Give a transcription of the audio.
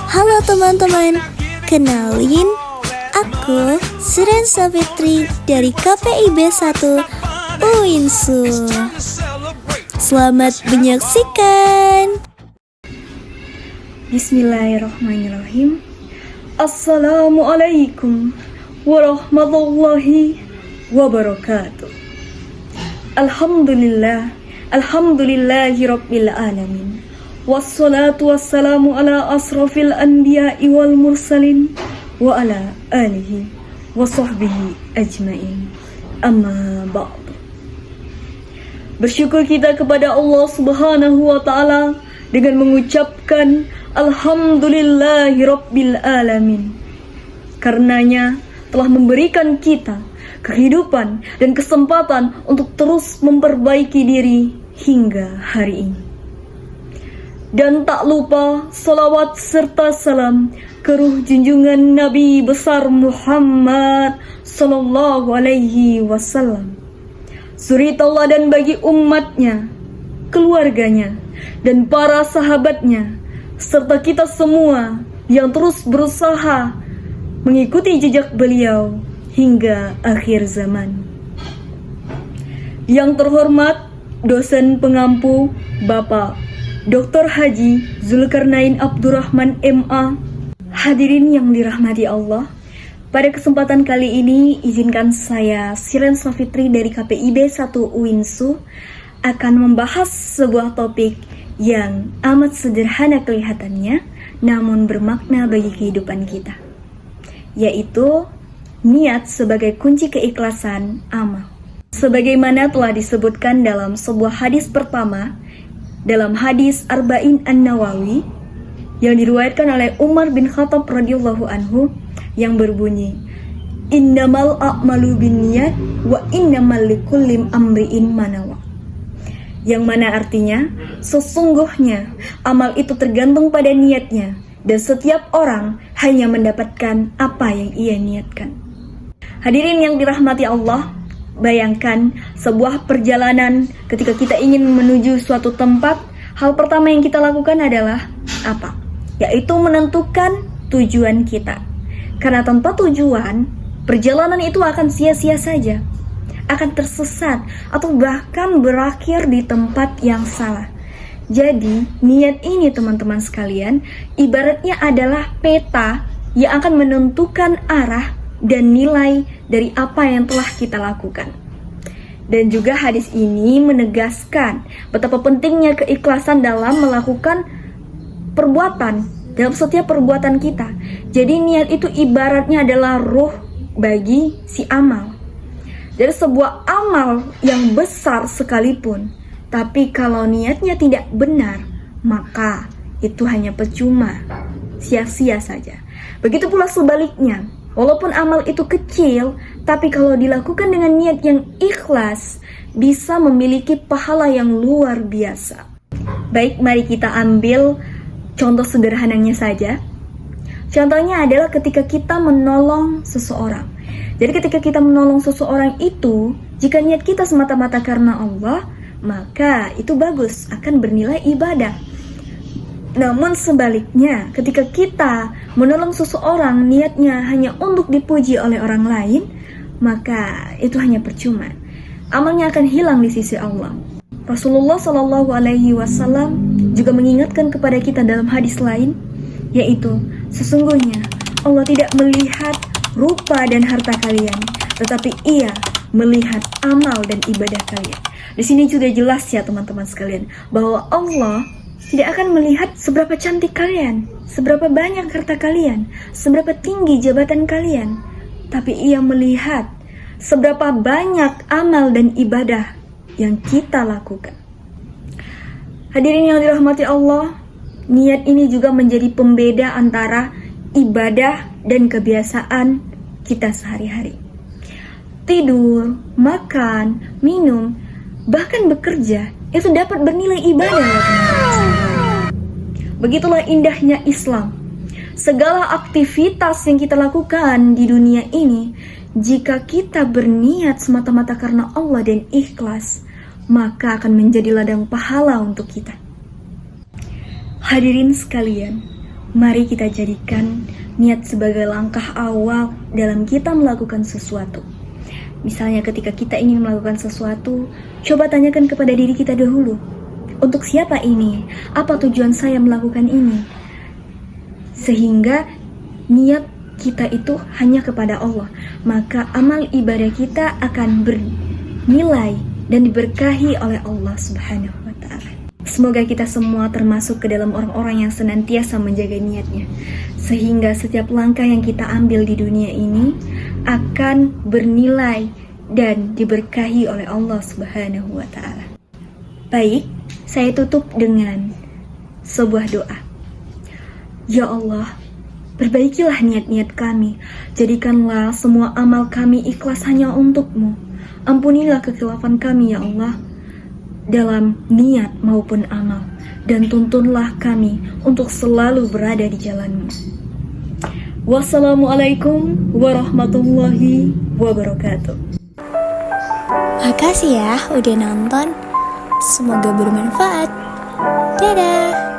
Halo teman-teman, kenalin aku Siren Savitri dari KPIB 1 UINSU. Selamat menyaksikan. Bismillahirrahmanirrahim. Assalamualaikum warahmatullahi wabarakatuh. Alhamdulillahi rabbil alamin. Wassalatu wassalamu ala asrafil anbiya'i wal mursalin wa ala alihi wa sahbihi ajmain. Amma ba'du. Bersyukur kita kepada Allah Subhanahu wa ta'ala dengan mengucapkan Alhamdulillahi rabbil alamin. Karenanya telah memberikan kita kehidupan dan kesempatan untuk terus memperbaiki diri hingga hari ini. Dan tak lupa salawat serta salam ke ruh junjungan Nabi besar Muhammad sallallahu alaihi wasallam, suri tauladan bagi umatnya, keluarganya, dan para sahabatnya, serta kita semua yang terus berusaha mengikuti jejak beliau hingga akhir zaman. Yang terhormat dosen pengampu Bapak Dr. Haji Zulkarnain Abdurrahman MA, hadirin yang dirahmati Allah, pada kesempatan kali ini izinkan saya Siren Savitri dari KPIB 1 UINSU akan membahas sebuah topik yang amat sederhana kelihatannya, namun bermakna bagi kehidupan kita, yaitu niat sebagai kunci keikhlasan amal. Sebagaimana telah disebutkan dalam sebuah hadis pertama, dalam hadis Arba'in An-Nawawi yang diriwayatkan oleh Umar bin Khattab radhiyallahu anhu yang berbunyi, innamal a'malu binniyat wa innamal likulli amri'in ma nawa. Yang mana artinya, sesungguhnya amal itu tergantung pada niatnya, dan setiap orang hanya mendapatkan apa yang ia niatkan. Hadirin yang dirahmati Allah, bayangkan sebuah perjalanan ketika kita ingin menuju suatu tempat, hal pertama yang kita lakukan adalah apa? Yaitu menentukan tujuan kita. Karena tanpa tujuan, perjalanan itu akan sia-sia saja, akan tersesat, atau bahkan berakhir di tempat yang salah. Jadi, niat ini teman-teman sekalian, ibaratnya adalah peta yang akan menentukan arah dan nilai dari apa yang telah kita lakukan. Dan juga hadis ini menegaskan betapa pentingnya keikhlasan dalam melakukan perbuatan, dalam setiap perbuatan kita. Jadi niat itu ibaratnya adalah ruh bagi si amal. Dari sebuah amal yang besar sekalipun, tapi kalau niatnya tidak benar, maka itu hanya percuma, sia-sia saja. Begitu pula sebaliknya, walaupun amal itu kecil, tapi kalau dilakukan dengan niat yang ikhlas, bisa memiliki pahala yang luar biasa. Baik, mari kita ambil contoh sederhananya saja. Contohnya adalah ketika kita menolong seseorang. Jadi ketika kita menolong seseorang itu, jika niat kita semata-mata karena Allah, maka itu bagus, akan bernilai ibadah. Namun sebaliknya, ketika kita menolong seseorang niatnya hanya untuk dipuji oleh orang lain, maka itu hanya percuma. Amalnya akan hilang di sisi Allah. Rasulullah Shallallahu Alaihi Wasallam juga mengingatkan kepada kita dalam hadis lain, yaitu sesungguhnya Allah tidak melihat rupa dan harta kalian, tetapi Ia melihat amal dan ibadah kalian. Di sini sudah jelas ya teman-teman sekalian, bahwa Allah tidak akan melihat seberapa cantik kalian, seberapa banyak harta kalian, seberapa tinggi jabatan kalian, tapi Ia melihat seberapa banyak amal dan ibadah yang kita lakukan. Hadirin yang dirahmati Allah, niat ini juga menjadi pembeda antara ibadah dan kebiasaan kita sehari-hari. Tidur, makan, minum, bahkan bekerja, itu dapat bernilai ibadah ya teman-teman. Begitulah indahnya Islam. Segala aktivitas yang kita lakukan di dunia ini, jika kita berniat semata-mata karena Allah dan ikhlas, maka akan menjadi ladang pahala untuk kita. Hadirin sekalian, Mari kita jadikan niat sebagai langkah awal dalam kita melakukan sesuatu. Misalnya ketika kita ingin melakukan sesuatu, coba tanyakan kepada diri kita dahulu. Untuk siapa ini? Apa tujuan saya melakukan ini? Sehingga niat kita itu hanya kepada Allah. Maka amal ibadah kita akan bernilai dan diberkahi oleh Allah Subhanahu wa ta'ala. Semoga kita semua termasuk ke dalam orang-orang yang senantiasa menjaga niatnya, sehingga setiap langkah yang kita ambil di dunia ini akan bernilai dan diberkahi oleh Allah Subhanahu wa ta'ala. Baik, saya tutup dengan sebuah doa. Ya Allah, perbaikilah niat-niat kami, jadikanlah semua amal kami ikhlas hanya untuk-Mu. Ampunilah kekhilafan kami ya Allah, dalam niat maupun amal, dan tuntunlah kami untuk selalu berada di jalan-Mu. Wassalamualaikum warahmatullahi wabarakatuh. Makasih ya udah nonton. Semoga bermanfaat. Dadah.